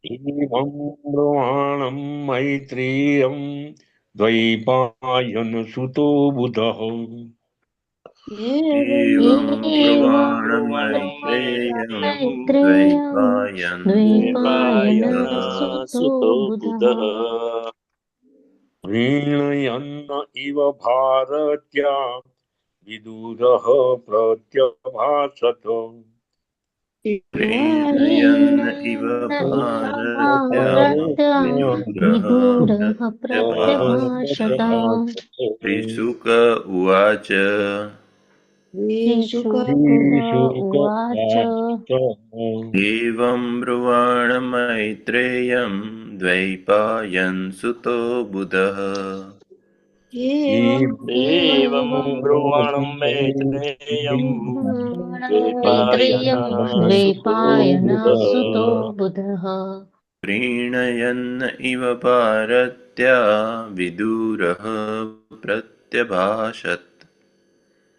एवं ब्रुवाणं मैत्रेयं द्वैपायनसुतो बुधः एवं ब्रुवाणमैत्रेयं ब्रुवाणमैत्रेयं द्वैपायनसुतो द्वैपायनसुतो बुधः प्रीणयन्न इव भारत्या विदुरः प्रत्यभाषत प्रीणयन् इव प्रीणयन्न इव भारत्या भारत्या विदुरः विदुरः प्रत्यभाषत। प्रत्यभाषत। श्रीशुक उवाच श्रीशुक उवाच एवं ब्रुवाणमैत्रेयं द्वैपायनसुतो बुधः एवं ब्रुवणं मैत्रेयं ब्रुवाणमैत्रेयं द्वैपायनसुतो बुधः द्वैपायनसुतो बुधः प्रीणयन् इव भारत्या विदुरः प्रत्यभाषत्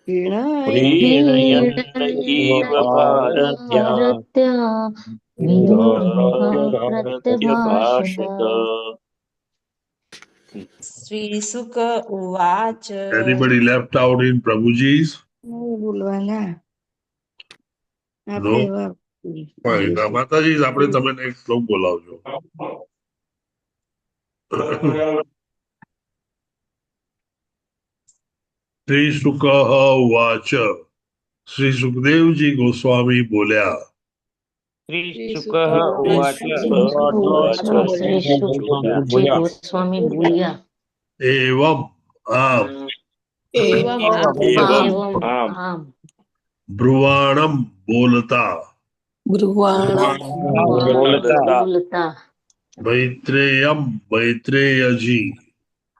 प्रीणयन् इव भारत्या भारत्या विदुरः प्रत्यभाषत। प्रत्यभाषत। श्रीसुक उवाच Anybody left out in Prabhuji's? બોલવાના આપણે No? એવા Fine. માતાજી આપણે તમે એક શ્લોક બોલાવજો. શ્રી શુક ઉવાચ શ્રી સુખદેવજી ગોસ્વામી બોલ્યા श्रीशुकः उवाच શ્રી સુખદેવજી ગોસ્વામી બોલ્યા એવમ આમ एवं एवं आम બ્રુવાણમ બોલતા બોલતા મૈત્રેયમ મૈત્રેયજી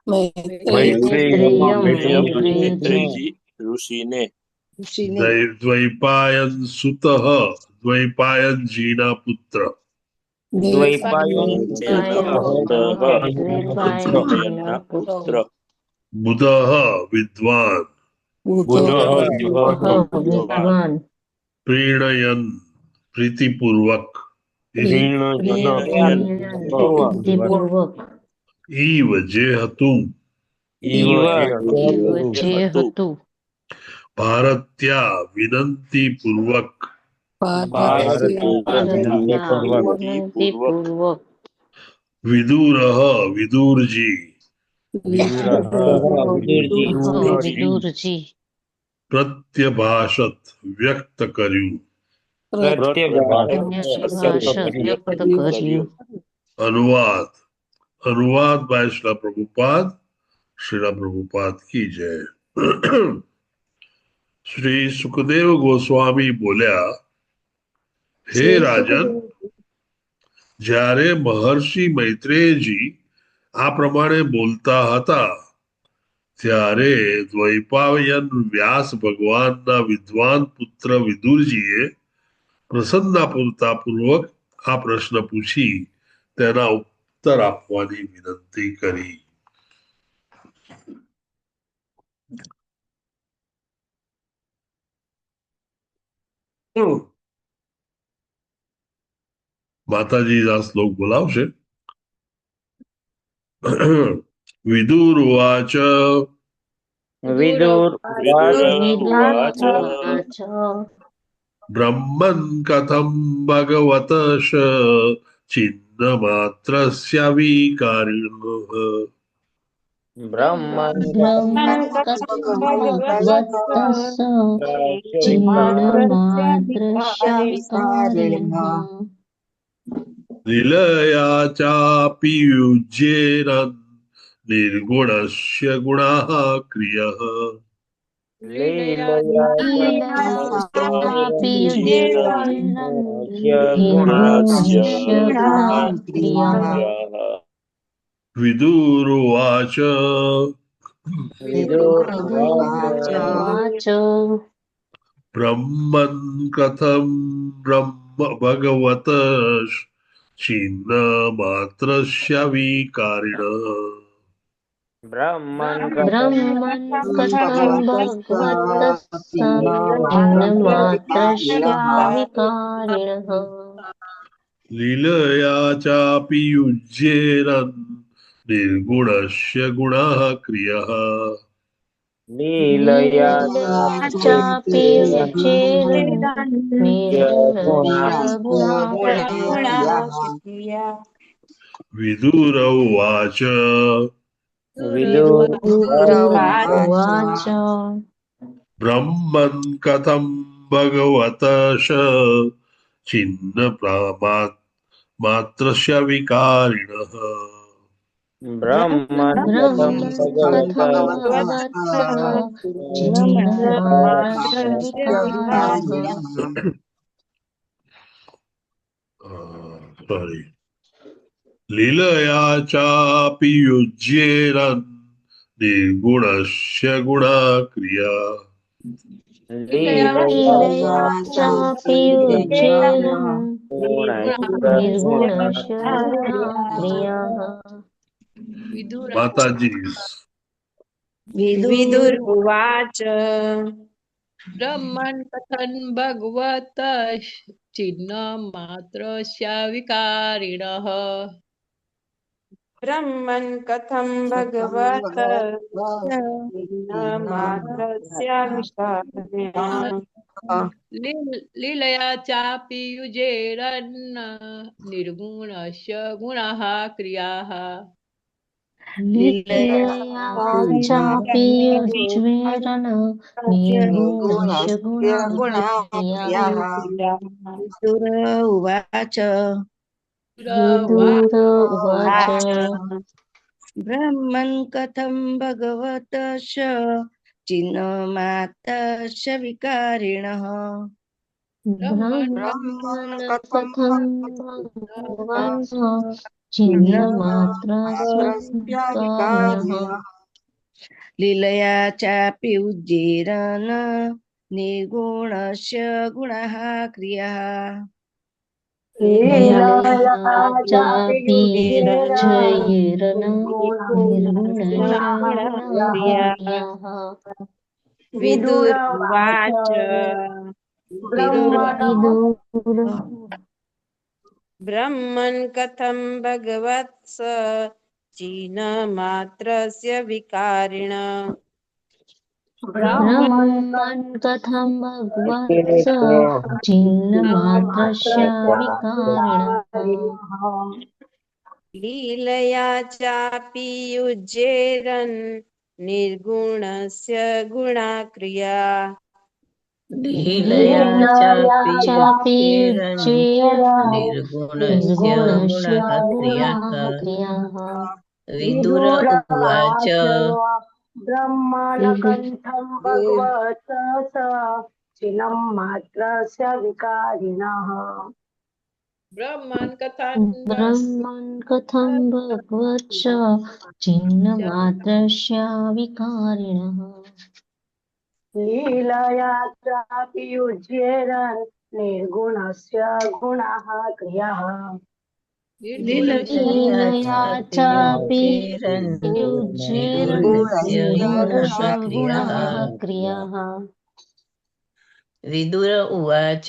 મૈત્રેયમ મૈત્રેયજી मैत्रेयी ऋषिने દ્વૈપાયન સુત દ્વૈપાયનજીના પુત્ર દ્વૈપાયનજીના પુત્ર બુધ વિદ્વાન વિદ્વાન પ્રીણયન પ્રીતિપૂર્વક પ્રીતિપૂર્વક ઈવ જે હતું જે હતું ભારત્યા વિનંતી પૂર્વક વિનંતીપૂર્વક વિદુર વિદુરજી વિદુરજી પ્રત્યભાષત વ્યક્ત કર્યું વ્યક્ત કર્યું अनुवाद अनुवाद बाय श्रीला प्रभुपाद श्रीला प्रभुपाद की जय श्री सुखदेव गोस्वामी बोल्या हे राजन જ્યારે મહર્ષિ મૈત્રેયજી આ પ્રમાણે બોલતા હતા ત્યારે દ્વૈપાયન વ્યાસ ભગવાનના વિદ્વાન પુત્ર વિદુરજીએ પ્રસન્નતાપૂર્વક આ પ્રશ્ન પૂછી તેના ઉત્તર આપવાની વિનંતી કરી. માતાજી આ શ્લોક બોલાવશે. વિદુર્વાચ विदुर्वाच બ્રહ્મન કથમ ભગવત છિન્ન માત્રસ્ય વિકારિણઃ લીલયા ચાપી યુજ્યેન निर्गुणस्य गुणाः क्रियः विदुरुवाच ब्रह्मन् कथं ब्रह्म भगवत छिन्न मात्रस्य विकारिणः ब्रह्मन् कथं भगवतः विकारिणः लीलया चापि युज्येरन् निर्गुणस्य गुणः क्रियः लीलया चापि युज्येरन् निर्गुणस्य गुणाक्रिया विदुर उवाच उवाच ब्रह्मन् कथं भगवतः छिन्न मात्रस्य विकारिणः ब्रह्मन् कथं ब्रह्मन् कथं भगवतः भगवतः छिन्नमात्रस्य विकारिणः sorry लीलया चापि युज्येरन् निर्गुणस्य गुणाक्रिया लीलया चापि युज्येरन् निर्गुणस्य गुणाक्रियाः माताजी विदुर्वाच ब्रह्मन् कथं भगवतश्चिन्नमात्रस्य विकारिणः ब्रह्मन् कथं भगवत मात्रस्य विकारिणः लीलया चापि युजेरन् निर्गुणस्य गुणः क्रियाः लीलया चापि युज्येरन् निर्गुणस्य गुणाक्रियाः विदुर उवाच विदुर उवाच ब्रह्मन् कथं भगवतश्च चिन्नमात्रस्य विकारिणः ब्रह्मन् कथं भगवतः छिन्नमात्रस्य विकारिणः लीलया चापि उज्जीरन् निर्गुणस्य गुणः क्रियः लीलया चापि युज्येरन् निर्गुणस्य गुणाक्रियाः विदुर्वाच ब्रह्मन् कथं भगवत्स चीनमात्रस्य विकारिण ब्रह्मन् कथं भगवत्स छिन्नमात्रस्य विकारिणः लीलया चापि युज्येरन् निर्गुणस्य गुणाक्रिया लीलया चापि युज्येरन् निर्गुणस्य गुणाक्रियाः विदुर उवाच ब्रह्मणकण्ठं भगवतः चिनं मात्रस्य विकारिणः ब्रह्मन् कथं भगवत्स छिन्नमात्रस्य विकारिणः लीलया चापि युज्येरन् निर्गुणस्य गुणः क्रियः लीलया चापि युज्येरन् निर्गुणस्य गुणः क्रियाः विदुर उवाच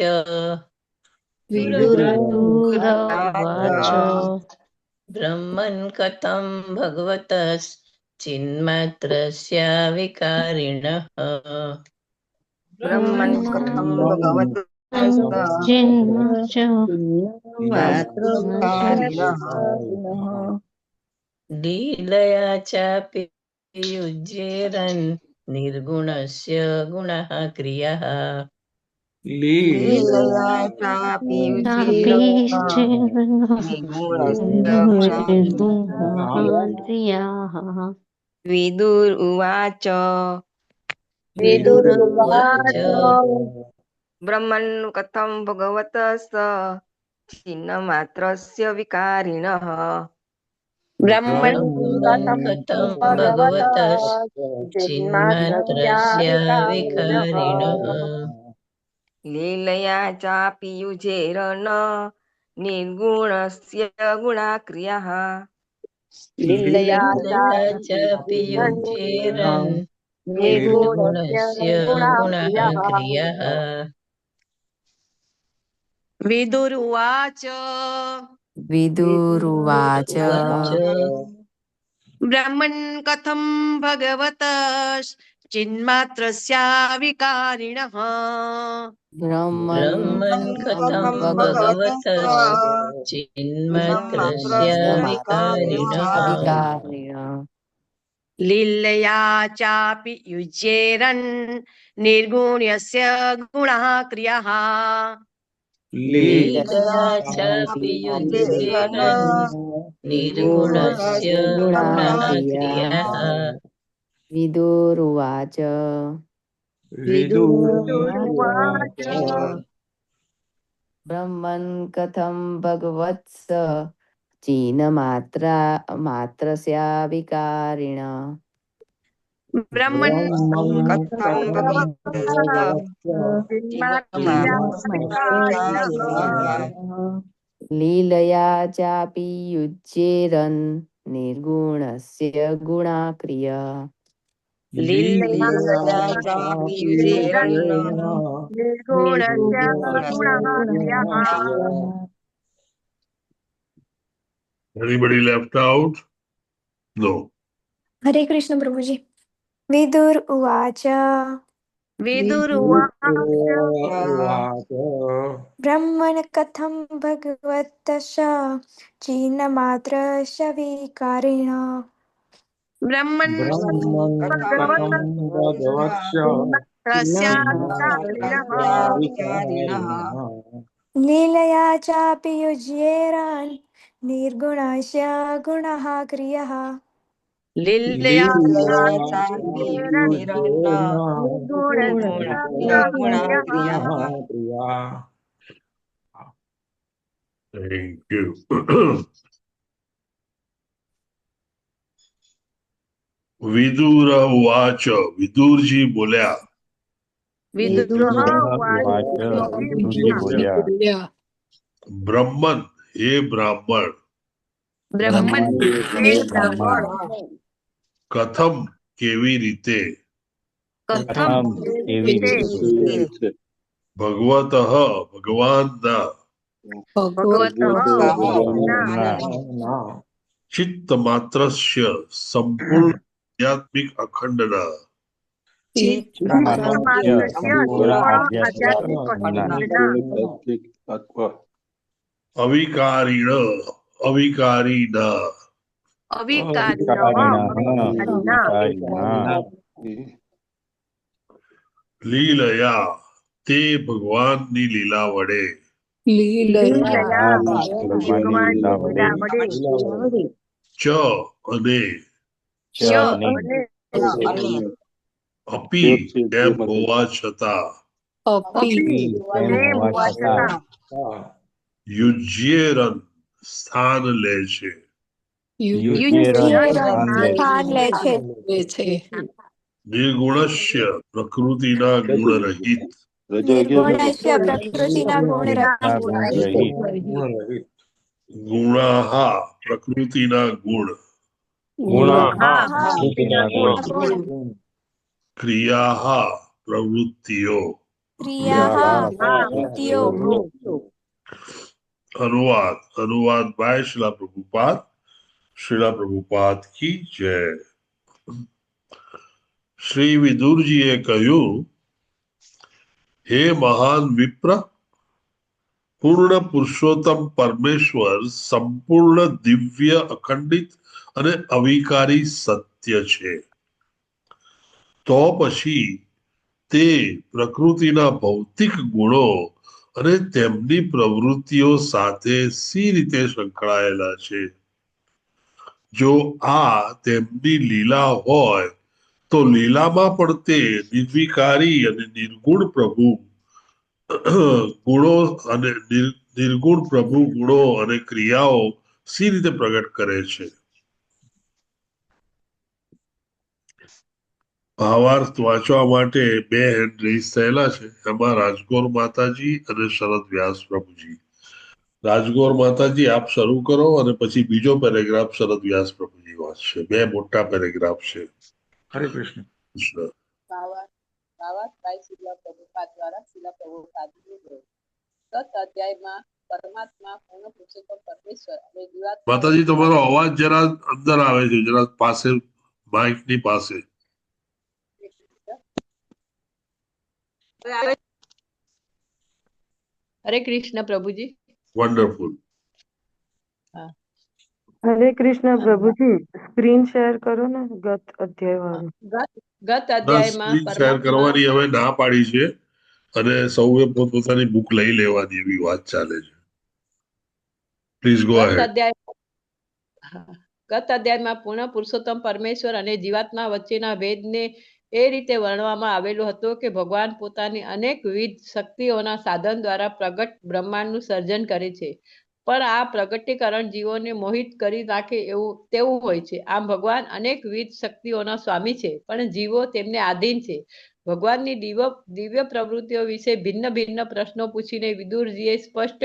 ब्रह्मन् कथं भगवतश्चिन्मात्रस्य विकारिणः ब्रह्मन् कथं लीलया चापि युज्येरन् निर्गुणस्य गुणः क्रियः लीलया चापि क्रियाः विदुर उवाच ब्रह्मन् कथं भगवतः छिन्नमात्रस्य विकारिणः ब्रह्मन् कथं भगवतश्चिन्मात्रस्य विकारिणः लीलया चापि युजेरन् निर्गुणस्य गुणाक्रियः लीलया चापि युज्येरन् निर्गुणस्य गुणः क्रियः विदुरुवाच विदुरुवाच ब्रह्मन् कथं भगवत चिन्मात्रस्या विकारिणः ब्रह्मन् कथं भगवत चिन्मात्रस्य विकारिणः लीलया चापि युज्येरन् निर्गुण्यस्य गुणः क्रियः लीलया चापि युज्येरन् निर्गुणस्य गुणः क्रियः विदुरुवाच ब्रह्मन् कथं भगवत्स मात्रस्या विकारिण ब्रह्मन् कथं लीलया चापि युज्येरन् निर्गुणस्य गुणाक्रिय Anybody left out? No. हरे कृष्ण प्रभुजी। विदुर उवाच ब्रह्मन् कथं भगवतः चिन्मात्रस्य विकारिण ब्रह्मन् लीलया चापि युज्येरन् निर्गुणस्य गुणः क्रियः Thank you. विदुर उवाच विदुर जी बोल्या ब्रह्मन हे ब्राह्मण कथम केवी रीते भगवत भगवान चित्त मात्रस्य संपूर्ण आध्यात्मिक अखंडन अविकारीण अविकारीण लीलया ते भगवान नी लीला वडे च अने अपि एम होवा छता युज्येरन स्थान ले छे निर्गुणस्य प्रकृतिना गुणरहित गुणाः प्रकृतिना गुण क्रियाः प्रवृत्तियो अनुवाद अनुवाद बाय श्रीला प्रभुपाद की जय। श्री विदुर जी ए कह્યું हे महान विप्र पूर्ण पुरुषोत्तम परमेश्वर संपूर्ण दिव्य अखंडित અને અવિકારી સત્ય છે તો પછી તે પ્રકૃતિના ભૌતિક ગુણો અને તેમની પ્રવૃત્તિઓ સાથે સી રીતે સંકળાયેલા છે જો આ તેમની લીલા હોય તો લીલામાં પણ તે નિર્વિકારી અને નિર્ગુણ પ્રભુ ગુણો અને નિર્ગુણ પ્રભુ ગુણો અને ક્રિયાઓ સી રીતે પ્રગટ કરે છે ભાવાર્થ વાંચવા માટે બે હેન્ડ રેઝ થયેલા છે એમાં રાજગોર માતાજી અને શરદ વ્યાસ પ્રભુજી રાજગોર માતાજી આપ શરૂ કરો અને પછી બીજો પેરેગ્રાફ શરદ વ્યાસ પ્રભુજી વાંચશે બે મોટા પેરેગ્રાફ છે હરે કૃષ્ણ ભાવાર્થ બાય શીલા પ્રભુપાદ દ્વારા શીલા પ્રભુપાદની ગત અધ્યાયમાં પરમાત્મા પૂર્ણ પુરુષોત્તમ પરમેશ્વર અને જીવાત્મા માતાજી તમારો અવાજ જરા અંદર આવે છે, જરા પાસે માઇક ની પાસે. હરે કૃષ્ણ પ્રભુજી. વન્ડરફુલ. હરે કૃષ્ણ પ્રભુજી, સ્ક્રીન શેર કરો ને ગત અધ્યાય વાળું. ગત અધ્યાયમાં સ્ક્રીન શેર કરવાની હવે ના પાડી છે અને સૌએ પોતપોતાની બુક લઈ લેવાની એવી વાત ચાલે છે. Please go ahead. ગત અધ્યાયમાં પૂર્ણ પુરુષોત્તમ પરમેશ્વર અને જીવાત્મા વચ્ચેના ભેદને એ રીતે વર્ણવામાં આવેલું હતું કે ભગવાન પોતાની અનેકવિધ શક્તિઓના સાધન દ્વારા પ્રગટ બ્રહ્માંડનું સર્જન કરે છે, પણ આ પ્રગટીકરણ જીવોને મોહિત કરી નાખે તેવું હોય છે. આમ ભગવાન અનેકવિધ શક્તિઓના સ્વામી છે, પણ જીવો તેમને આધીન છે. ભગવાનની દિવ્ય પ્રવૃત્તિઓ વિશે ભિન્ન ભિન્ન પ્રશ્નો પૂછીને વિદુરજીએ સ્પષ્ટ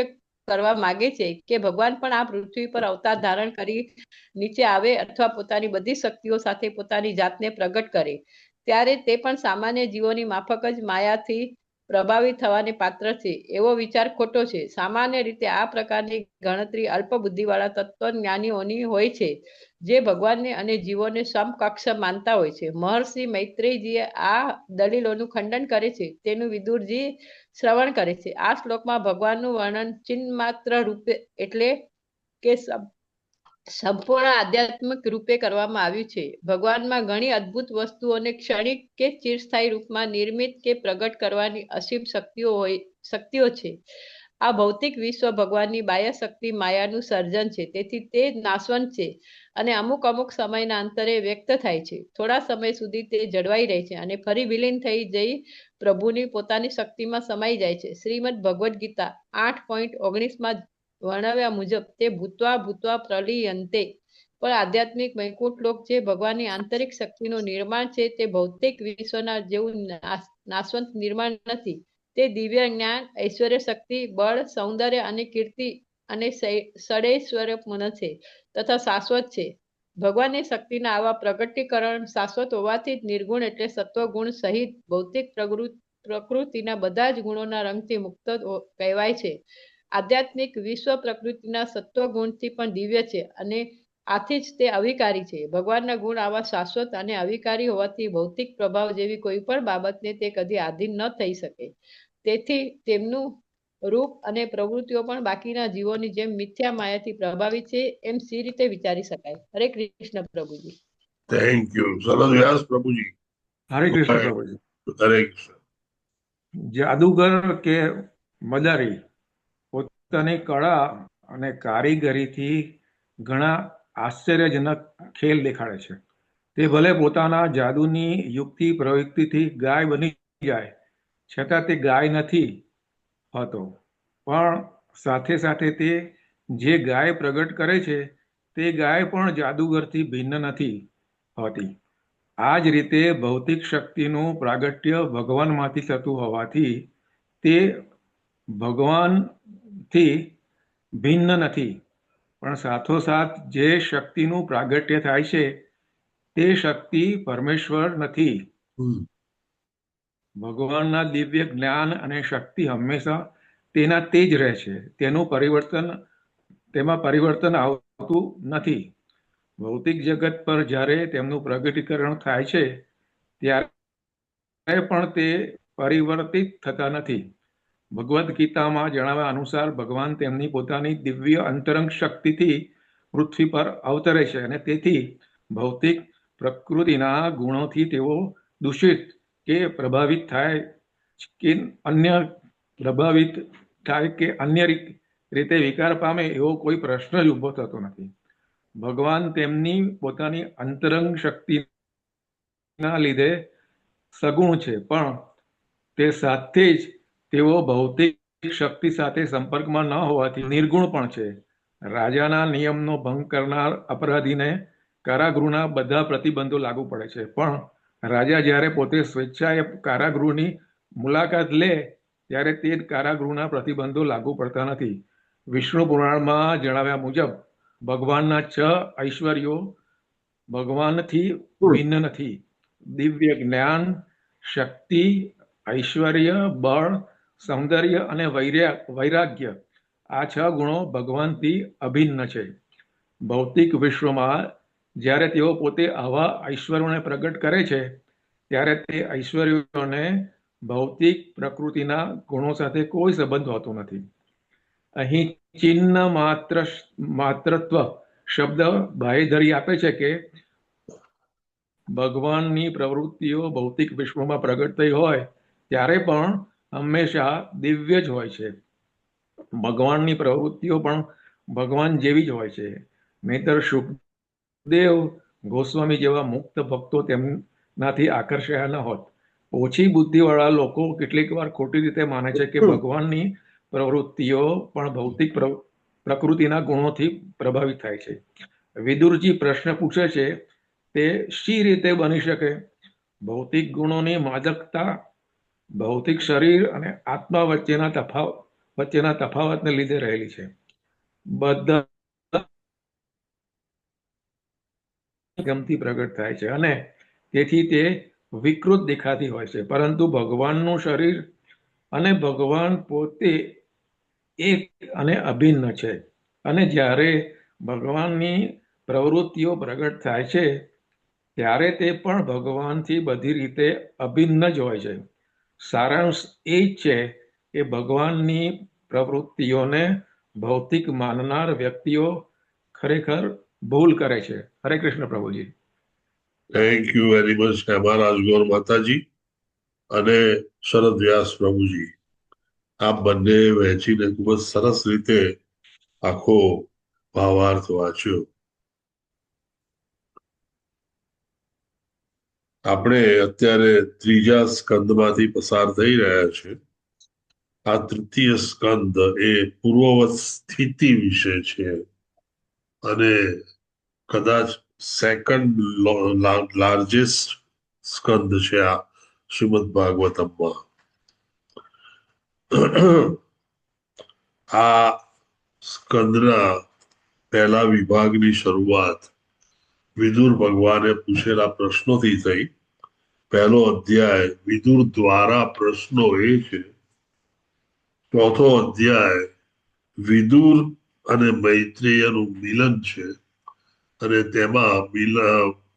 કરવા માંગે છે કે ભગવાન પણ આ પૃથ્વી પર અવતાર ધારણ કરી નીચે આવે અથવા પોતાની બધી શક્તિઓ સાથે પોતાની જાતને પ્રગટ કરે ત્યારે તે પણ સામાન્ય જીવોની માફક જ માયાથી પ્રભાવિત થવાને પાત્ર છે. એવો વિચાર ખોટો છે. સામાન્ય રીતે આ પ્રકારની ગણતરી અલ્પ બુદ્ધિવાળા તત્વજ્ઞાનીઓની હોય છે, જે ભગવાનને અને જીવોને સમકક્ષ માનતા હોય છે. મહર્ષિ મૈત્રેયજીએ આ દલીલોનું ખંડન કરે છે, તેનું વિદુરજી શ્રવણ કરે છે. આ શ્લોકમાં ભગવાનનું વર્ણન ચિન્માત્ર રૂપે એટલે કે સંપૂર્ણ આધ્યાત્મિક રૂપે કરવામાં આવ્યું છે. ભગવાનમાં ઘણી અદ્ભુત વસ્તુઓને ક્ષણિક કે ચિરસ્થાયી રૂપમાં નિર્મિત કે પ્રગટ કરવાની અસીમ શક્તિઓ છે. આ ભૌતિક વિશ્વ ભગવાનની બાહ્ય શક્તિ માયાનું સર્જન છે, તેથી તે નાશવંત છે અને અમુક સમયના અંતરે વ્યક્ત થાય છે. થોડા સમય સુધી તે જળવાઈ રહે છે અને ફરી વિલીન થઈ જઈ પ્રભુની પોતાની શક્તિમાં સમાઈ જાય છે. શ્રીમદ ભગવદ્ ગીતા 8.19 વર્ણવ્યા મુજબ તે ભૂત્વા પ્રલિયંતે. પણ આધ્યાત્મિક વૈકુંઠ લોક જે ભગવાનની આંતરિક શક્તિનું નિર્માણ છે, તે ભૌતિક વિશ્વના જેવું નાશવંત નિર્માણ નથી. તે દિવ્ય જ્ઞાન, ઐશ્વર્ય, શક્તિ, બળ, સૌંદર્ય અને કીર્તિ અને ષડૈશ્વર્યપૂર્ણ છે તથા શાશ્વત છે. ભગવાનની શક્તિના આવા પ્રગટીકરણ શાશ્વત હોવાથી જ નિર્ગુણ એટલે સત્વગુણ સહિત ભૌતિક પ્રકૃતિના બધા જ ગુણોના રંગથી મુક્ત કહેવાય છે. આધ્યાત્મિક વિશ્વ પ્રકૃતિના સત્વગુણથી પણ દિવ્ય છે અને આથી જ તે અવિકારી છે. ભગવાનના ગુણ આવા શાશ્વત અને અવિકારી હોવાથી ભૌતિક પ્રભાવ જેવી કોઈ પણ બાબતને તે કદી આધીન ન થઈ શકે. તેથી તેમનું રૂપ અને પ્રવૃત્તિઓ પણ બાકીના જીવોની જેમ મિથ્યા માયાથી પ્રભાવિત છે એમ સી રીતે વિચારી શકાય. હરે કૃષ્ણ પ્રભુજી. Thank you. સરસ વ્યાસ પ્રભુજી. હરે કૃષ્ણ પ્રભુજી. હરે કૃષ્ણ. જાદુગર કે મદારી પોતાની કળા અને કારીગરીથી ઘણા આશ્ચર્યજનક ખેલ દેખાડે છે. તે ભલે પોતાના જાદુની યુક્તિ પ્રવૃત્તિથી ગાય બની જાય, છતાં તે ગાય નથી હોતો, પણ સાથે સાથે તે જે ગાય પ્રગટ કરે છે તે ગાય પણ જાદુગરથી ભિન્ન નથી હોતી. આ જ રીતે ભૌતિક શક્તિનું પ્રાગટ્ય ભગવાનમાંથી થતું હોવાથી તે ભગવાનથી ભિન્ન નથી, પણ સાથોસાથ જે શક્તિનું પ્રાગટ્ય થાય છે તે શક્તિ પરમેશ્વર નથી. ભગવાનના દિવ્ય જ્ઞાન અને શક્તિ હંમેશા તેના તે જ રહે છે. તેમાં પરિવર્તન આવતું નથી. ભૌતિક જગત પર જ્યારે તેમનું પ્રગટીકરણ થાય છે ત્યારે પણ તે પરિવર્તિત થતા નથી. ભગવદ્ ગીતામાં જણાવ્યા અનુસાર ભગવાન તેમની પોતાની દિવ્ય અંતરંગ શક્તિથી પૃથ્વી પર અવતરે છે અને તેથી ભૌતિક પ્રકૃતિના ગુણોથી તેઓ દૂષિત કે પ્રભાવિત થાય કે અન્ય રીતે વિકાર પામે એવો કોઈ પ્રશ્ન જ ઊભો થતો નથી. ભગવાન તેમની પોતાની અંતરંગ શક્તિના લીધે સગુણ છે, પણ તે સાથે જ તેઓ ભૌતિક શક્તિ સાથે સંપર્કમાં ન હોવાથી નિર્ગુણ પણ છે. રાજાના નિયમનો ભંગ કરનાર અપરાધીને કારાગૃહના બધા પ્રતિબંધો લાગુ પડે છે, પણ રાજા જ્યારે પોતે સ્વેચ્છાએ કારાગૃહની મુલાકાત લે ત્યારે તે કારાગૃહના પ્રતિબંધો લાગુ પડતા નથી. વિષ્ણુ પુરાણમાં જણાવ્યા મુજબ ભગવાનના 6 ઐશ્વર્યો ભગવાનથી ભિન્ન નથી. દિવ્ય જ્ઞાન, શક્તિ, ઐશ્વર્ય, બળ, સૌંદર્ય અને વૈરાગ્ય આ 6 ગુણો ભગવાનથી અભિન્ન છે. ભૌતિક વિશ્વમાં જ્યારે તેઓ પોતે આવા ઐશ્વર્યોને પ્રગટ કરે છે ત્યારે તે ઐશ્વર્યોને ભૌતિક પ્રકૃતિના ગુણો સાથે કોઈ સંબંધ હોતો નથી. અહીં ચિહ્ન માત્રત્વ શબ્દ બાંહેધરી આપે છે કે ભગવાનની પ્રવૃત્તિઓ ભૌતિક વિશ્વમાં પ્રગટ થઈ હોય ત્યારે પણ હંમેશા દિવ્ય જ હોય છે. ભગવાનની પ્રવૃત્તિઓ પણ ભગવાન જેવી જ હોય છે. નહીતર સુખદેવ ગોસ્વામી જેવા મુક્ત ભક્તો તેમનાથી આકર્ષાયા ન હોત. ઓછી બુદ્ધિવાળા લોકો કેટલીક વાર ખોટી રીતે માને છે કે ભગવાનની પ્રવૃત્તિઓ પણ ભૌતિક પ્રકૃતિના ગુણોથી પ્રભાવિત થાય છે. વિદુરજી પ્રશ્ન પૂછે છે તે શી રીતે બની શકે? ભૌતિક ગુણોની માદકતા ભૌતિક શરીર અને આત્મા વચ્ચેના તફાવતને લીધે રહેલી છે. બધા ગમતી પ્રગટ થાય છે અને તેથી તે વિકૃત દેખાતી હોય છે. પરંતુ ભગવાનનું શરીર અને ભગવાન પોતે એક અને અભિન્ન છે અને જ્યારે ભગવાનની પ્રવૃત્તિઓ પ્રગટ થાય છે ત્યારે તે પણ ભગવાનથી બધી રીતે અભિન્ન જ હોય છે. સારાંશ એ જ છે કે ભગવાનની પ્રવૃત્તિઓને ભૌતિક માનનાર વ્યક્તિઓ ખરેખર ભૂલ કરે છે. હરે કૃષ્ણ પ્રભુજી. Thank you very much Hema Rajgor માતાજી અને શરદ વ્યાસ પ્રભુજી. આપ બંને વહેંચીને ખૂબ જ સરસ રીતે આખો ભાવાર્થ વાંચ્યો. આપણે અત્યારે ત્રીજા સ્કંદમાંથી પસાર થઈ રહ્યા છે. આ તૃતીય સ્કંદ એ પૂર્વવત સ્થિતિ વિશે છે અને કદાચ સેકન્ડ લાર્જેસ્ટ સ્કંદ છે આ શ્રીમદ ભાગવતમમાં. આ સ્કંદના પહેલા વિભાગની શરૂઆત વિદુર ભગવાને પૂછેલા પ્રશ્નોથી થઈ. પહેલો અધ્યાય વિદુર દ્વારા પ્રશ્નો એ છે. ચોથો અધ્યાય વિદુર અને મૈત્રેયનું મિલન છે અને તેમાં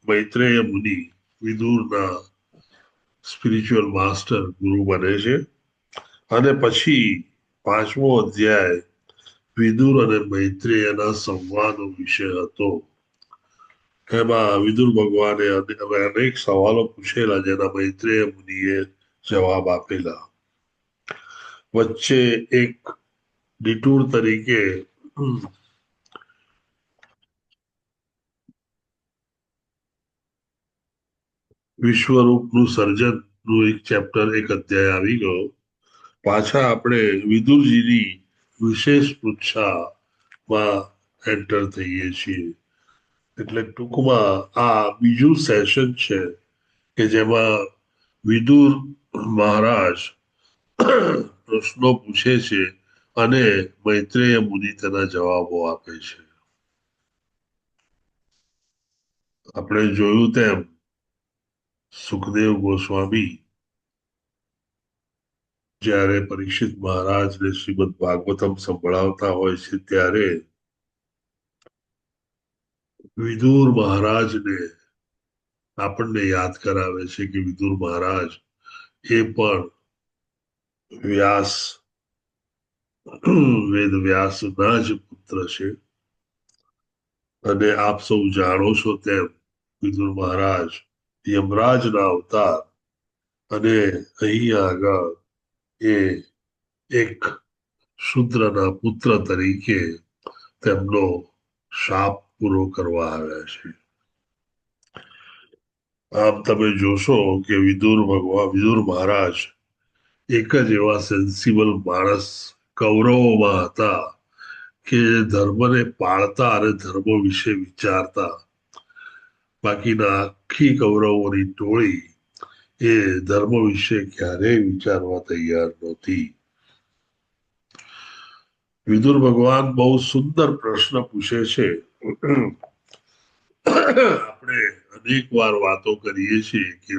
મૈત્રેય મુનિ વિદુરના સ્પિરિચ્યુઅલ માસ્ટર ગુરુ બને છે. અને પછી પાંચમો અધ્યાય વિદુર અને મૈત્રેયના સંવાદો વિશે હતો. એમાં વિદુર ભગવાને અનેક સવાલો પૂછેલા જેના મૈત્રેય મુનિએ જવાબ આપેલા. વચ્ચે એક ડિટૂર તરીકે વિશ્વરૂપનું સર્જનનું એક ચેપ્ટર એક અધ્યાય આવી ગયો. પાછા આપણે વિદુરજીની વિશેષ પૃચ્છામાં એન્ટર થઈએ છીએ. એટલે ટૂંકમાં આ બીજું સેશન છે કે જેમાં વિદુર મહારાજ પ્રશ્નો પૂછે છે અને મૈત્રેય મુનિ તેના જવાબો આપે છે. આપણે જોયું તેમ સુખદેવ ગોસ્વામી જ્યારે પરીક્ષિત મહારાજને શ્રીમદ ભાગવતમ સંભળાવતા હોય છે ત્યારે વિદુર મહારાજને આપણને યાદ કરાવે છે કે વિદુર મહારાજ એ પણ વેદ વ્યાસના જ પુત્ર છે. અને આપ સૌ જાણો છો તેમ વિદુર મહારાજ યમરાજના અવતાર અને અહીં આગળ એ એક શૂદ્રના પુત્ર તરીકે તેમનો શાપ પૂરો કરવા આવ્યા છે. આમ તમે જોશો કે વિદુર મહારાજ એક જ એવા સેન્સિબલ માણસ કૌરવોમાં હતા કે ધર્મને પાળતા અને ધર્મ વિશે વિચારતા. બાકીના આખી કૌરવોની ટોળી એ ધર્મ વિશે ક્યારેય વિચારવા તૈયાર નહોતી. વિદુર ભગવાન બહુ સુંદર પ્રશ્ન પૂછે છે. આપણે અનેક વાર વાતો કરીએ છીએ કે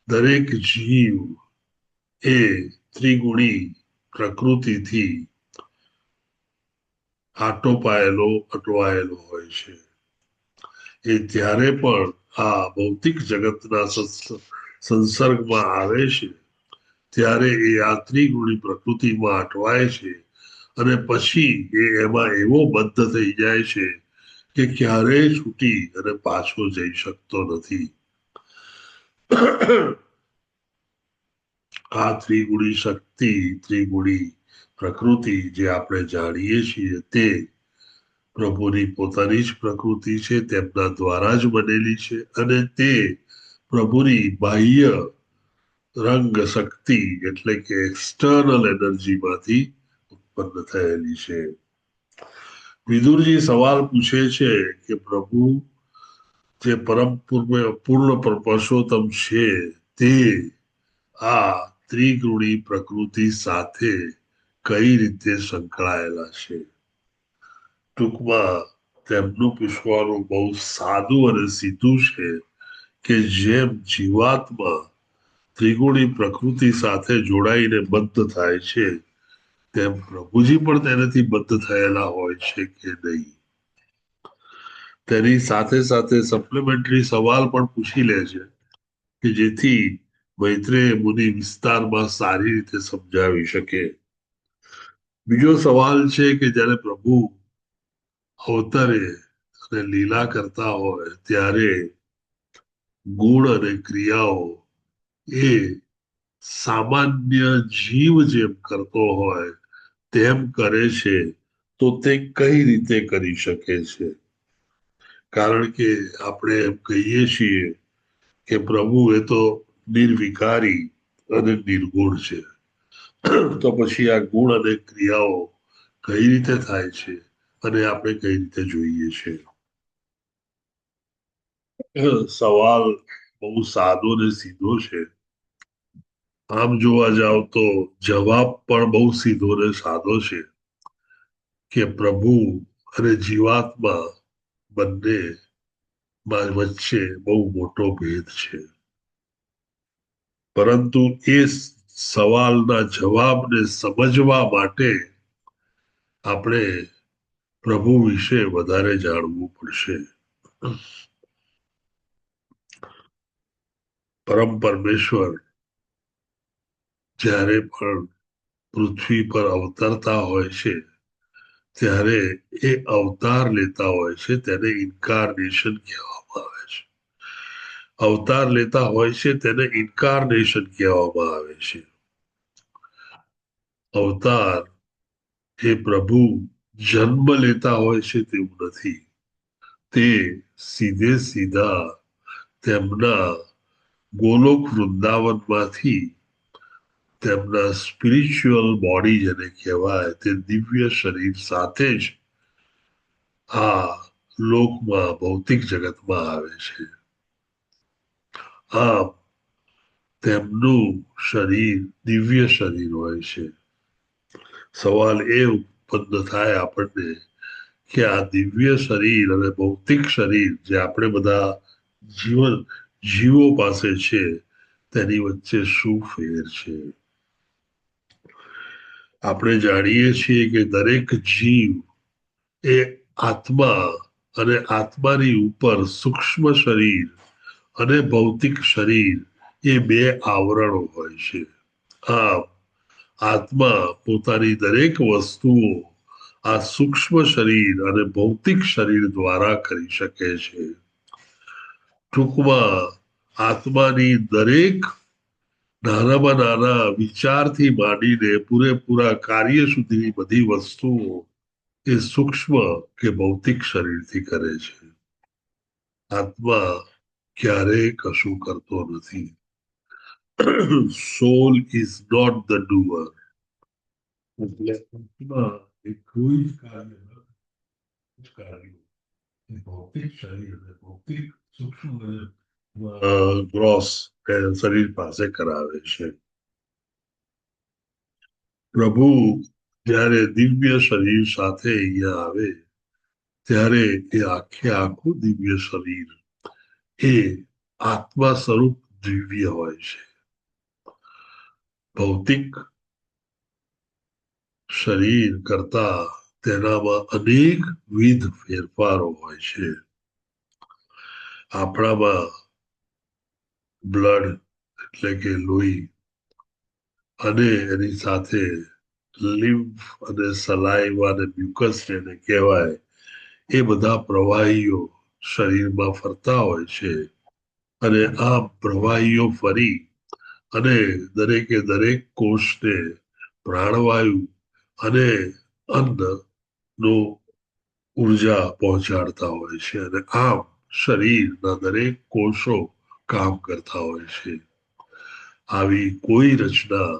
દરેક જીવ એ ત્રિગુણી પ્રકૃતિથી અટવાયેલો હોય છે. એ જ્યારે પણ આ ભૌતિક જગતના સંસર્ગમાં આવે છે ત્યારે એ આ ત્રિગુણી પ્રકૃતિમાં અટવાય છે અને પછી એ એમાં એવો બંધ થઈ જાય છે કે ક્યારેય છૂટી અને પાછો જઈ શકતો નથી. આ ત્રિગુણી શક્તિ, ત્રિગુણી પ્રકૃતિ જે આપણે જાણીએ છીએ તે પ્રભુની પોતાની જ પ્રકૃતિ છે, તેમના દ્વારા જ બનેલી છે અને તે પ્રભુની બાહ્ય રંગ શક્તિ એટલે કે એક્સટર્નલ એનર્જીમાંથી ઉત્પન્ન થયેલી છે. વિદુરજી સવાલ પૂછે છે કે પ્રભુ જે પરમ પૂર્ણ પરશોત્તમ છે તે આ ત્રિગુણી પ્રકૃતિ સાથે કઈ રીતે સંકળાયેલા છે. ટૂંકમાં તેમનું પૂછવાનું બહુ સાદું અને સીધું છે કે જેમ જીવાત્મા ત્રિગુણી પ્રકૃતિ સાથે જોડાઈને બંધ થાય છે તેમ પ્રભુજી પણ તેનાથી બંધ થયેલા હોય છે કે નહીં. તેની સાથે સાથે સપ્લિમેન્ટરી સવાલ પણ પૂછી લે છે કે જેથી મૈત્રેય મુનિ વિસ્તારમાં સારી રીતે સમજાવી શકે. બીજો સવાલ છે કે જ્યારે પ્રભુ અવતરે અને લીલા કરતા હોય ત્યારે ગુણ અને ક્રિયાઓ એ સામાન્ય જીવ જેમ કરતો હોય તેમ કરે છે તો તે કઈ રીતે કરી શકે છે. કારણ કે આપણે એમ કહીએ છીએ કે પ્રભુ એ તો નિર્વિકારી અને નિર્ગુણ છે, તો પછી આ ગુણ અને ક્રિયાઓ કઈ રીતે થાય છે અને આપણે કઈ રીતે જોઈએ છે. સવાલ બહુ સાદો ને સીધો છે. આમ જોવા જાવ તો જવાબ પણ બહુ સીધો ને સાદો છે કે પ્રભુ અને જીવાત્મા બંને વચ્ચે બહુ મોટો ભેદ છે. પરંતુ એ સવાલના જવાબને સમજવા માટે આપણે પ્રભુ વિશે વધારે જાણવું પડશે. પરમ પરમેશ્વર જ્યારે પણ પૃથ્વી પર અવતરતા હોય છે ત્યારે એ અવતાર લેતા હોય છે, તેને ઇન્કાર્નેશન કહેવામાં આવે છે. અવતાર લેતા હોય છે તેને ઇન્કાર્નેશન કહેવામાં આવે છે. અવતાર એ પ્રભુ જન્મ લેતા હોય છે તેવું નથી. તે સીધા તેમના ગોલોક વૃંદાવનમાંથી તેમના સ્પિરિચ્યુઅલ બોડી જેને કહેવાય તે દિવ્ય શરીર સાથે જ આ લોકમાં ભૌતિક જગતમાં આવે છે. આમ તેમનું શરીર દિવ્ય શરીર હોય છે. સવાલ એ ઉત્પન્ન થાય આપણને કે આ દિવ્ય શરીર અને ભૌતિક શરીર જે આપણે બધા જીવો પાસે છે તેની વચ્ચે શું ફેર છે. આપણે જાણીએ છીએ કે દરેક જીવ એ આત્મા અને આત્માની ઉપર સૂક્ષ્મ શરીર અને ભૌતિક શરીર એ બે આવરણો હોય છે. આમ આત્મા પોતાની દરેક વસ્તુઓ આ સૂક્ષ્મ શરીર અને ભૌતિક શરીર દ્વારા કરી શકે છે. ટૂંકમાં આત્માની દરેક નાનામાં નાના વિચારથી માંડીને પૂરેપૂરા કાર્ય સુધીની બધી વસ્તુઓ એ સૂક્ષ્મ કે ભૌતિક શરીરથી કરે છે. આત્મા ક્યારેય કશું કરતો નથી. Soul is not the doer. એટલે આત્મા એ કોઈ જ કાર્ય ભૌતિક શરીર અને ભૌતિક સૂક્ષ્મ ગ્રોસ શરીર પાસે કરાવે છે. પ્રભુ જ્યારે દિવ્ય શરીર સાથે અહીંયા આવે ત્યારે એ આખું દિવ્ય શરીર એ આત્મા સ્વરૂપ દિવ્ય હોય છે. ભૌતિક શરીર કરતા તેનામાં અનેકવિધ ફેરફારો હોય છે. આપણામાં બ્લડ એટલે કે લોહી અને એની સાથે લિમ્ફ અને સલાઈવા અને મ્યુકસ જેને કહેવાય એ બધા પ્રવાહીઓ શરીરમાં ફરતા હોય છે. અને આ પ્રવાહીઓ ફરી અને દરેકે દરેક કોષને પ્રાણવાયુ અને અન્નનો ઉર્જા પહોંચાડતા હોય છે. અને આમ શરીરના દરેક કોષો કામ કરતા હોય છે. આવી કોઈ રચના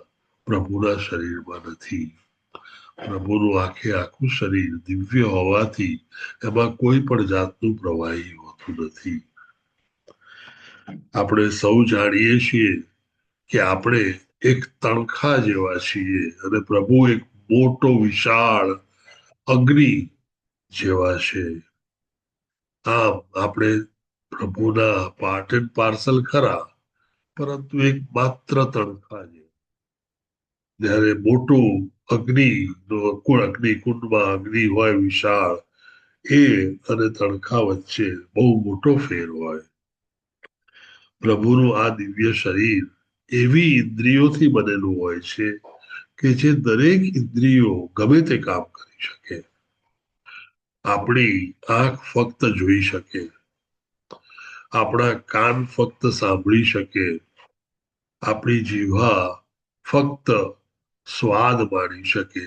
પ્રભુના શરીરમાં નથી. પ્રભુનું આખું શરીર દિવ્ય હોવાથી એમાં કોઈ પણ જાતનું પ્રવાહી હોતું નથી. આપણે સૌ જાણીએ છીએ કે આપણે એક તણખા જેવા છીએ અને પ્રભુ એક મોટો વિશાળ અગ્નિ જેવા છે. આમ આપણે પ્રભુના પાર્ટ એન્ડ પાર્સલ ખરા, પરંતુ એક માત્ર તણખા છે. જ્યારે મોટું અગ્નિકુંડમાં અગ્નિ હોય વિશાળ, એ અને તણખા વચ્ચે બહુ મોટો ફેર હોય. પ્રભુનું આ દિવ્ય શરીર એવી ઇન્દ્રિયોથી બનેલું હોય છે કે જે દરેક ઇન્દ્રિયો ગમે તે કામ કરી શકે. આપણી આંખ ફક્ત જોઈ શકે, આપણા કાન ફક્ત સાંભળી શકે, આપણી જીભા ફક્ત સ્વાદ માણી શકે.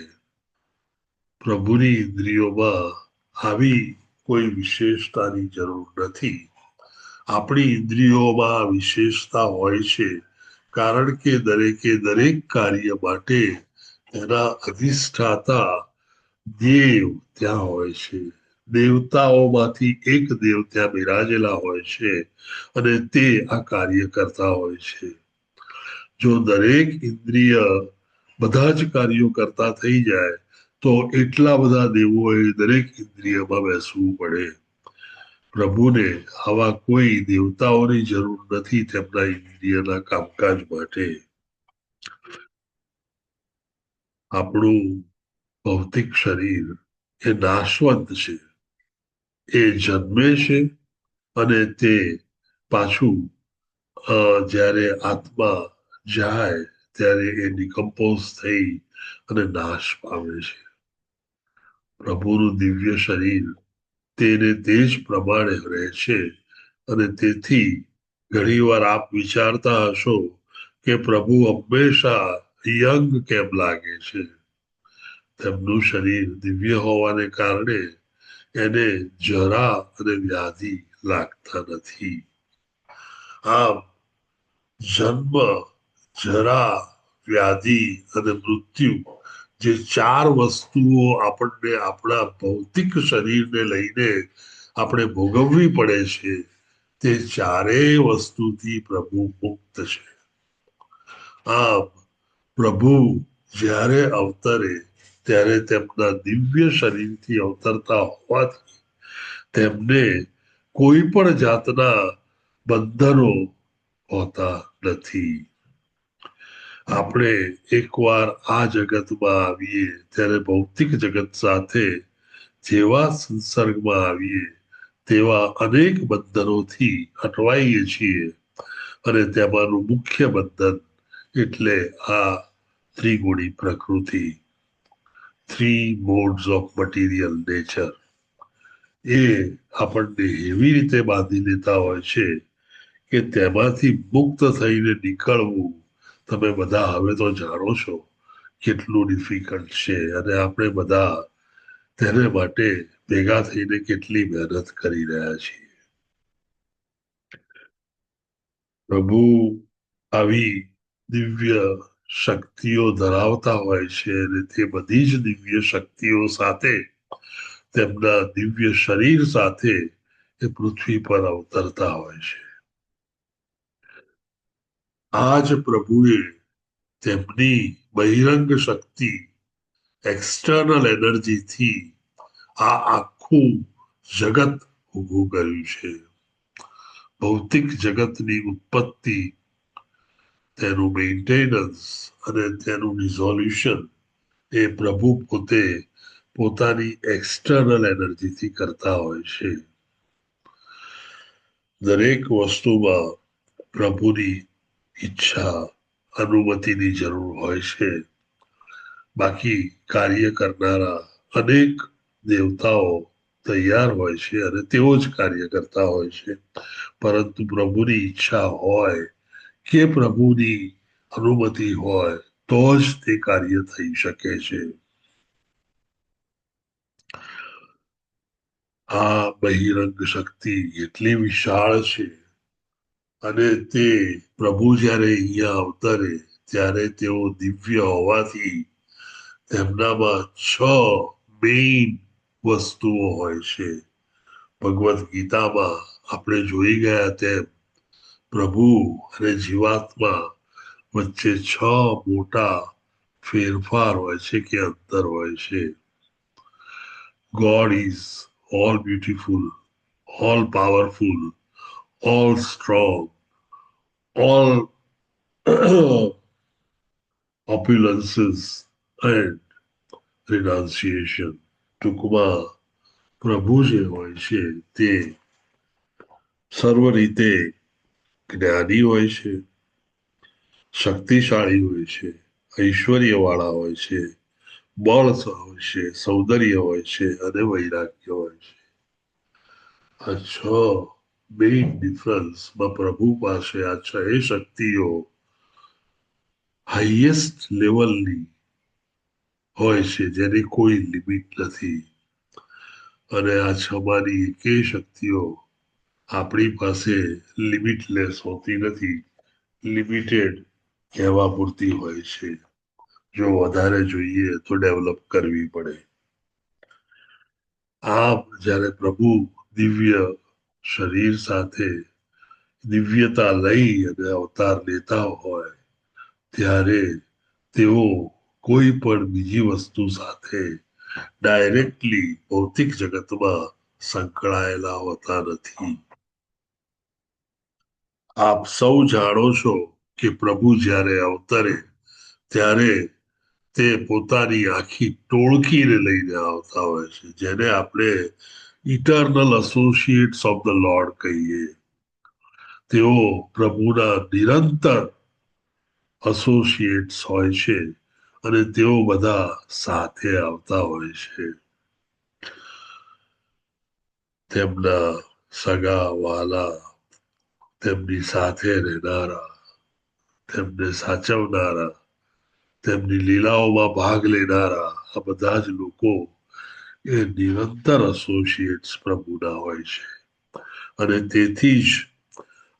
પ્રભુની ઇન્દ્રિયોમાં આવી કોઈ વિશેષતાની જરૂર નથી. આપણી ઇન્દ્રિયોમાં વિશેષતા હોય છે કારણ કે દરેકે દરેક કાર્ય માટે તેના અધિષ્ઠાતા દેવ ત્યાં હોય છે. દેવતાઓમાંથી એક દેવ ત્યાં બિરાજેલા હોય છે અને તે આ કાર્ય કરતા હોય છે. જો દરેક ઇન્દ્રિય બધા જ કાર્યો કરતા થઈ જાય તો એટલા બધા દેવોએ દરેક ઇન્દ્રિયમાં બેસવું પડે. પ્રભુને આવા કોઈ દેવતાઓની જરૂર નથી તેમના ઇન્દ્રિયના કામકાજ માટે. આપણું ભૌતિક શરીર એ નાશવંત છે. એ જન્મે છે અને તે પાછું જ્યારે આત્મા જાય ત્યારે એ ડિકમ્પોઝ થઈ અને નાશ પામે છે. પ્રભુનું દિવ્ય શરીર તેને તે જ પ્રમાણે રહે છે. અને તેથી ઘણીવાર આપ વિચારતા હશો કે પ્રભુ હંમેશા યંગ કેમ લાગે છે. તેમનું શરીર દિવ્ય હોવાને કારણે એને જરા અને વ્યાધિ લાગતા નથી. આમ જન્મ, જરા, વ્યાધિ અને મૃત્યુ જે ચાર વસ્તુઓ આપણને આપણા ભૌતિક શરીરને લઈને આપણે ભોગવવી પડે છે, તે ચારેય વસ્તુથી પ્રભુ મુક્ત છે. આમ પ્રભુ જ્યારે અવતરે ત્યારે તેમના દિવ્ય શરીરથી અવતરતા હોવાથી તેમને કોઈ પણ જાતના બંધનો હોતા નથી. આપણે એકવાર આ જગતમાં આવીએ ત્યારે ભૌતિક જગત સાથે જેવા સંસર્ગમાં આવીએ તેવા અનેક બંધનોથી અટવાઈએ છીએ. અને તેમાંનું મુખ્ય બંધન એટલે આ ત્રિગુણી પ્રકૃતિ, 3 modes of material nature. એ આપણને એવી રીતે બાંધી લેતા હોય છે કે તેમાંથી મુક્ત થઈને નીકળવું તમે બધા હવે તો જાણો છો કેટલું ડિફિકલ્ટ છે. અને આપણે બધા તેને માટે ભેગા થઈને કેટલી મહેનત કરી રહ્યા છીએ. પ્રભુ આવી દિવ્ય શક્તિઓ ધરાવતા હોય છે અને તે બધી જ દિવ્ય શક્તિઓ સાથે તેમના દિવ્ય શરીર સાથે એ પૃથ્વી પર અવતરતા હોય છે. આ જ પ્રભુએ તેમની બહિરંગ શક્તિ, એક્સટર્નલ એનર્જીથી આ આખું જગત ઊભું કર્યું છે. ભૌતિક જગતની ઉત્પત્તિ, તેનું મેન્ટેનન્સ અને તેનું રિઝોલ્યુશન એ પ્રભુ પોતે પોતાની એક્સટર્નલ એનર્જીથી કરતા હોય છે. દરેક વસ્તુમાં પ્રભુની ઈચ્છા અનુમતિની જરૂર હોય છે. બાકી કાર્ય કરનારા અનેક દેવતાઓ તૈયાર હોય છે અને તેઓ જ કાર્ય કરતા હોય છે. પરંતુ પ્રભુની ઈચ્છા હોય કે પ્રભુની અનુમતિ હોય તો જ તે કાર્ય થઈ શકે છે. આ બહિરંગ શક્તિ એટલી વિશાળ છે અને તે પ્રભુ જ્યારે અહીંયા અવતરે ત્યારે તેઓ દિવ્ય હોવાથી તેમનામાં 6 મેઇન વસ્તુઓ હોય છે. ભગવદ્ ગીતામાં આપણે જોઈ ગયા તેમ પ્રભુ અને જીવાત્મા વચ્ચે 6 મોટા ફેરફાર હોય છે કે અંતર હોય છે. God is all beautiful, all powerful, all strong, all opulences and renunciation. ટૂંકમાં પ્રભુ જે હોય છે તે સર્વ રીતે જ્ઞાની હોય છે, શક્તિશાળી હોય છે, ઐશ્વર્ય વાળા હોય છે, બળ હોય છે, સૌંદર્ય હોય છે અને વૈરાગ્ય હોય છે. આ 6 મેઇન ડિફરન્સમાં પ્રભુ પાસે આ 6 શક્તિઓ હાઈએસ્ટ લેવલની હોય છે જેની કોઈ લિમિટ નથી. અને આ 6માંની એકેય શક્તિઓ આપણી પાસે લિમિટલેસ હોતી નથી, લિમિટેડ કહેવા પૂરતી હોય છે. જો વધારે જોઈએ તો ડેવલપ કરવી પડે. આમ જ્યારે પ્રભુ દિવ્ય શરીર સાથે દિવ્યતા લઈ અને અવતાર લેતા હોય ત્યારે તેઓ કોઈ પણ બીજી વસ્તુ સાથે ડાયરેક્ટલી ભૌતિક જગતમાં સંકળાયેલા હોતા નથી. આપ સૌ જાણો છો કે પ્રભુ જ્યારે અવતરે ત્યારે તે પોતાની આખી ટોળકીને લઈને આવતા હોય છે જેને આપણે eternal associates of the lord કહીએ. તેઓ પ્રભુના નિરંતર એસોસિએટ્સ હોય છે અને તેઓ બધા સાથે આવતા હોય છે. તેમના સગા વાલા, તેમની સાથે રહેનારા, તેમને સાચવનારા, તેમની લીલાઓમાં ભાગ લેનારા આ બધા જ લોકો એ નિરંતર એસોસિએટ્સ પ્રભુના હોય છે. અને તેથી જ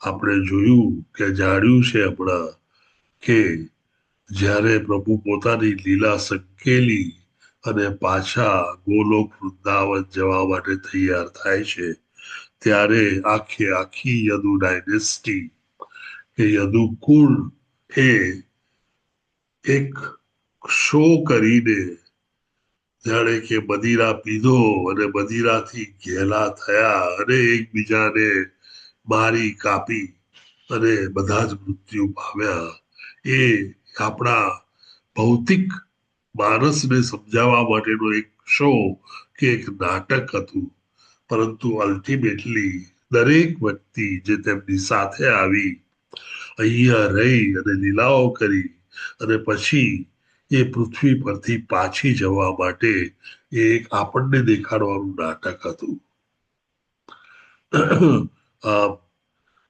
આપણે જોયું કે જાણ્યું છે હમણાં કે જ્યારે પ્રભુ પોતાની લીલા સંકેલી અને પાછા ગોલોક વૃંદાવન જવા માટે તૈયાર થાય છે ત્યારે આખી યદુ ડાયનેસ્ટી કે યદુકુળ એ એક શો કરીને જાણે કે મદિરા પીધો અને મદિરાથી ઘેલા થયા અને એકબીજાને મારી કાપી અને બધા જ મૃત્યુ પામ્યા. એ આપણા ભૌતિક માનસને સમજાવવા માટેનો એક શો કે એક નાટક હતું. પરંતુ અલ્ટિમેટલી દરેક વ્યક્તિ જે તેમની સાથે આવી અહીંયા રહી અને લીલાઓ કરી અને પછી એ પૃથ્વી પરથી પાછી જવા માટે એક આપણને દેખાડવાનું નાટક હતું.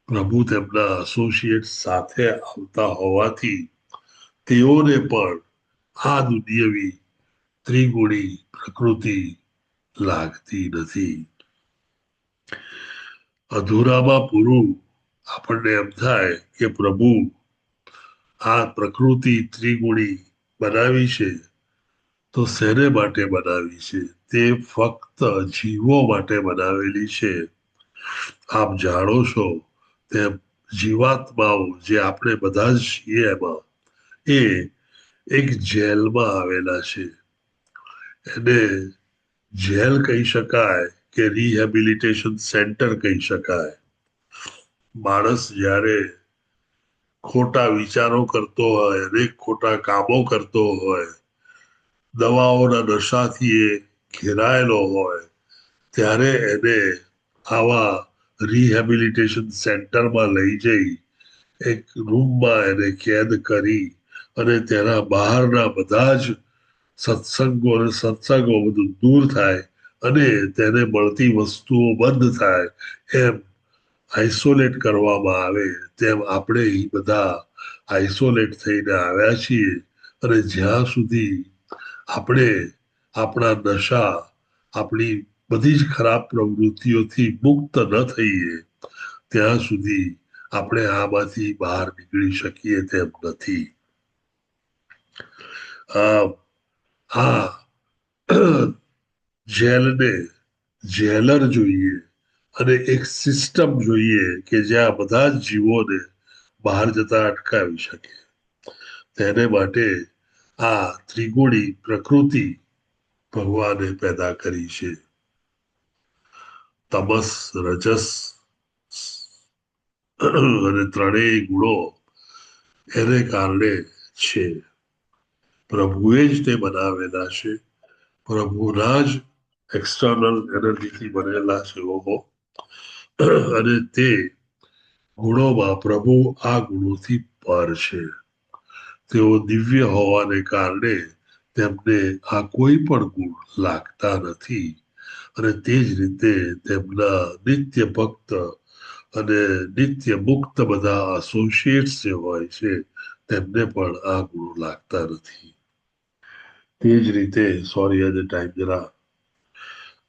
પ્રભુ તેમના એસોસિએટ સાથે આવતા હોવાથી તેઓને પણ આ દુનિયાવી ત્રિગુણી પ્રકૃતિ લાગતી નથી. અધૂરામાં પૂરું આપણને એમ થાય કે પ્રભુ આ પ્રકૃતિ ત્રિગુણી બનાવી છે તો શેને માટે બનાવી છે? તે ફક્ત જીવો માટે બનાવેલી છે. આપ જાણો છો તેમ જીવાત્માઓ જે આપણે બધા જ છીએ એમાં એ એક જેલમાં આવેલા છે. એને જેલ કહી શકાય કે રિહેબિલિટેશન સેન્ટર કહી શકાય. માણસ જ્યારે ખોટા વિચારો કરતો હોય, અનેક ખોટા કામો કરતો હોય, દવાઓના નશાથી એ ઘેરાયેલો હોય ત્યારે એને આવા રિહેબિલિટેશન સેન્ટરમાં લઈ જઈ એક રૂમમાં એને કેદ કરી અને તેના બહારના બધા જ સત્સંગો બધું દૂર થાય અને તેને મળતી વસ્તુઓ બંધ થાય એમ આઇસોલેટ કરવામાં આવે તેમ આપણે બધા આઇસોલેટ થઈને આવ્યા છીએ અને જ્યાં સુધી આપણે આપણા નશા આપણી બધી જ ખરાબ પ્રવૃત્તિઓથી મુક્ત ન થઈએ ત્યાં સુધી આપણે આમાંથી બહાર નીકળી શકીએ તેમ નથી. જેલને જેલર જોઈએ અને એક સિસ્ટમ જોઈએ કે જ્યાં બધા જ જીવોને બહાર જતા અટકાવી શકે. તેને માટે આ ત્રિગુણી પ્રકૃતિ ભગવાને પેદા કરી છે. તમસ, રજસ અને ત્રણેય ગુણો એને કારણે છે. પ્રભુએ જ તે બનાવેલા છે. પ્રભુના જ એક્સટર્નલ એનર્જીથી બનેલા છે અને તે ગુણોમાં પ્રભુ આ ગુણોથી પર છે. તેઓ દિવ્ય હોવાને કારણે તેમને આ કોઈ પણ ગુણ લાગતા નથી અને તે જ રીતે તેમના નિત્ય ભક્ત અને નિત્ય મુક્ત બધા એસોસિએટ્સ જે હોય છે તેમને પણ આ ગુણો લાગતા નથી. તે જ રીતે સોરી આજે ટાઈમ જરા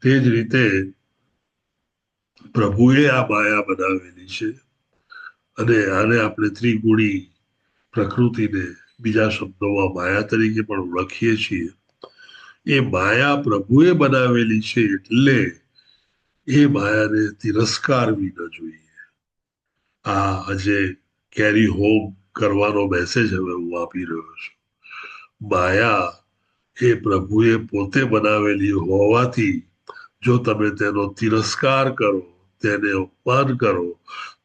તે જ રીતે પ્રભુએ આ માયા બનાવેલી છે અને આને આપણે ત્રિગુણી પ્રકૃતિને બીજા શબ્દોમાં માયા તરીકે પણ ઓળખીએ છીએ. એ માયા પ્રભુએ બનાવેલી છે એટલે એ માયાને તિરસ્કારવી ન જોઈએ. આ આજે કેરી હોમ કરવાનો મેસેજ હવે હું આપી રહ્યો છું. માયા એ પ્રભુએ પોતે બનાવેલી હોવાથી જો તમે તેનો તિરસ્કાર કરો, તેને અપમાન કરો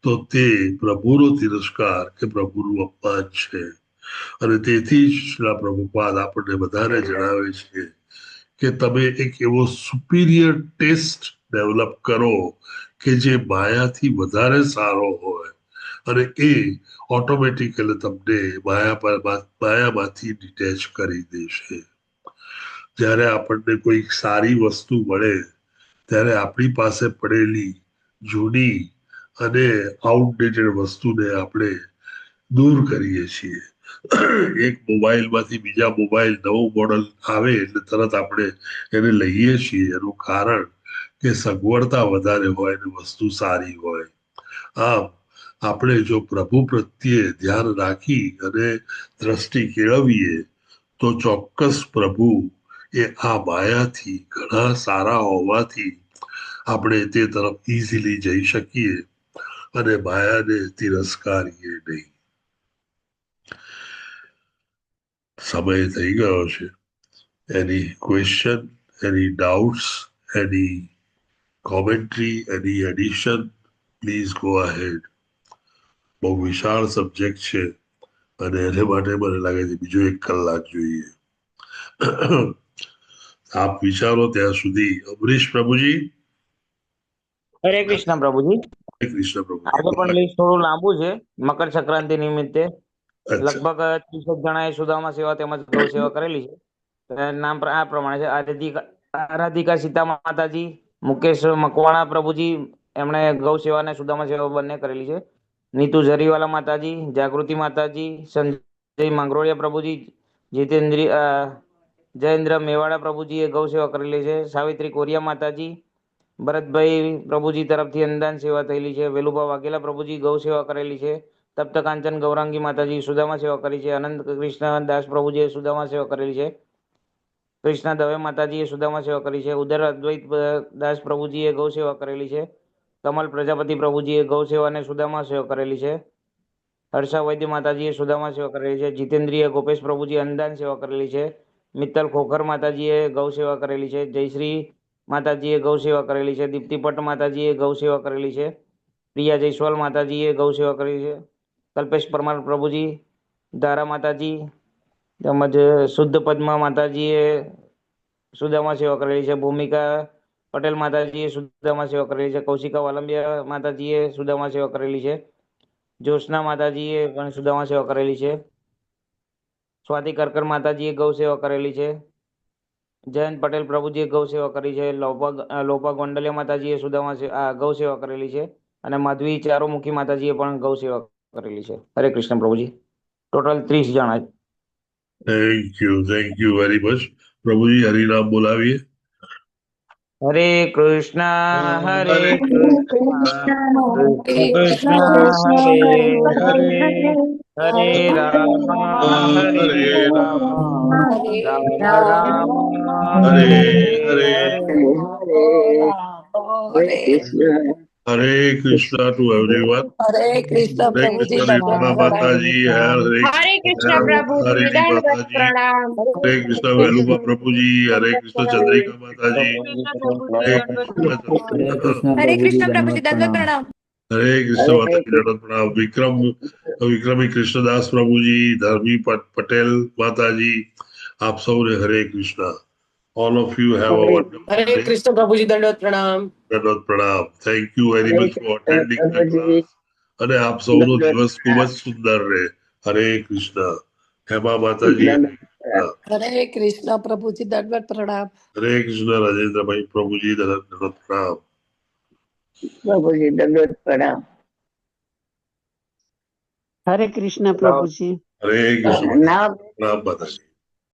તો તે પ્રભુનો તિરસ્કાર કે પ્રભુનું અપમાન છે. અને તેથી જ પ્રભુપાદ આપણને બધાને જણાવે છે કે તમે એક એવો સુપીરિયર ટેસ્ટ ડેવલપ કરો કે જે માયાથી વધારે સારો હોય અને એ ઓટોમેટિકલી તમને માયામાંથી ડિટેચ કરી દેશે. જ્યારે આપણને કોઈ સારી વસ્તુ મળે ત્યારે આપણી પાસે પડેલી જૂની અને આઉટડેટેડ વસ્તુને આપણે દૂર કરીએ છીએ. એક મોબાઈલમાંથી બીજા મોબાઈલ નવો મોડલ આવે એટલે તરત આપણે એને લઈએ છીએ. એનું કારણ કે સગવડતા વધારે હોય અને વસ્તુ સારી હોય. આમ આપણે જો પ્રભુ પ્રત્યે ધ્યાન રાખી અને દ્રષ્ટિ કેળવીએ તો ચોક્કસ પ્રભુ એ આ માયાથી ઘણા સારા હોવાથી આપણે તે તરફ ઇઝીલી જઈ શકીએ અને માયાને તિરસ્કારીએ નહીં. સમય થઈ ગયો છે. Any question, any doubts, any commentary, any addition, please go ahead. બહુ વિશાળ સબ્જેક્ટ છે અને એને માટે મને લાગે છે બીજો 1 કલાક જોઈએ. આપ વિચારો ત્યાં સુધી. અમરીશ પ્રભુજી. હરે કૃષ્ણ પ્રભુજી. હરે કૃષ્ણ પ્રભુ. આજે પણ લિસ્ટ થોડું લાંબુ છે. મકર સંક્રાંતિ નિમિત્તે લગભગ 30 જણાએ સુદામા સેવા તેમજ ગૌ સેવા કરેલી છે. નામ આ પ્રમાણે છે: આરાધિકા સીતા માતાજી, મુકેશ મકવાણા પ્રભુજી, એમણે ગૌ સેવા અને સુદામા સેવા બંને કરેલી છે. નીતુ જરીવાલા માતાજી, જાગૃતિ માતાજી, સંજય માંગરોળિયા પ્રભુજી, જયેન્દ્ર મેવાડા પ્રભુજીએ ગૌ સેવા કરેલી છે. સાવિત્રી કોરિયા માતાજી, ભરતભાઈ પ્રભુજી તરફથી અનુદાન સેવા થયેલી છે. વેલુભા વાઘેલા પ્રભુજી ગૌ સેવા કરેલી છે. તપ્ત કાંચન ગૌરાંગી માતાજી સુદામા સેવા કરી છે. અનંત કૃષ્ણ દાસ પ્રભુજીએ સુદામા સેવા કરેલી છે. કૃષ્ણ દવે માતાજીએ સુદામા સેવા કરી છે. ઉદર અદ્વૈત દાસ પ્રભુજીએ ગૌ સેવા કરેલી છે. કમલ પ્રજાપતિ પ્રભુજીએ ગૌ સેવા અને સુદામા સેવા કરેલી છે. હર્ષા વૈદ્ય માતાજીએ સુદામા સેવા કરેલી છે. જીતેન્દ્રિય ગોપેશ પ્રભુજી અનુદાન સેવા કરેલી છે. મિત્તલ ખોખર માતાજીએ ગૌ સેવા કરેલી છે. જયશ્રી માતાજીએ ગૌ સેવા કરેલી છે. દીપ્તિ પટ માતાજીએ ગૌ સેવા કરેલી છે. પ્રિયા જયસ્વાલ માતાજીએ ગૌ સેવા કરેલી છે. કલ્પેશ પરમાર પ્રભુજી, ધારા માતાજી, તેમજ શુદ્ધ પદ્મા માતાજીએ સુદામા સેવા કરેલી છે. ભૂમિકા પટેલ માતાજીએ સુદામા સેવા કરેલી છે. કૌશિકા વાલંબિયા માતાજીએ સુદામા સેવા કરેલી છે. જ્યોત્સના માતાજીએ પણ સુદામા સેવા કરેલી છે. સ્વાતિ કરકર માતાજીએ ગૌ સેવા કરેલી છે. જયંત પટેલ પ્રભુજીએ ગૌ સેવા કરી છે. લોપા ગોંડલિયા માતાજીએ સુદામા ગૌ સેવા કરેલી છે. અને માધવી ચારોમુખી માતાજીએ પણ ગૌ સેવા કરેલી છે. હરે કૃષ્ણ પ્રભુજી. ટોટલ 30 જણા. Thank you very much. પ્રભુજી હરિનામ બોલાવીએ. હરે કૃષ્ણ હરે કૃષ્ણ કૃષ્ણ હરે હરે હરે રામ હરે રામ રામ રામ હરે હરે હરે હરે કૃષ્ણ ટુ એવરીવન. હરે કૃષ્ણ હરે પ્રભુજી કૃષ્ણ વિમલા માતાજી. હરે કૃષ્ણ પ્રભુજી હરિણી દંડવત માતાજી. પ્રણામ. હરે કૃષ્ણ વેલુબા પ્રભુજી. હરે કૃષ્ણ ચંદ્રિકા માતાજી. હરે હરે કૃષ્ણ પ્રભુજી દંડવત પ્રણામ. હરે કૃષ્ણ માતાજી દંડવત પ્રણામ. વિક્રમી કૃષ્ણદાસ પ્રભુજી. ધર્મી પટેલ માતાજી. આપ સૌને હરે Krishna. All of you have a wonderful Hare day. Krishna પ્રભુજી દંડવત પ્રણામ. દંડવત પ્રણામ. Thank you very much for attending the class. અને આપ સૌનો દિવસ ખૂબ જ સુંદર રહે. હરે કૃષ્ણ. હેમા માતાજી. હરે કૃષ્ણ પ્રભુજી દંડવત પ્રણામ. હરે કૃષ્ણ રાજેન્દ્રભાઈ પ્રભુજી દંડવત પ્રણામ. પ્રભુજી દંડવત પ્રણામ. હરે કૃષ્ણ પ્રભુજી. હરે કૃષ્ણ પ્રણામ માતાજી.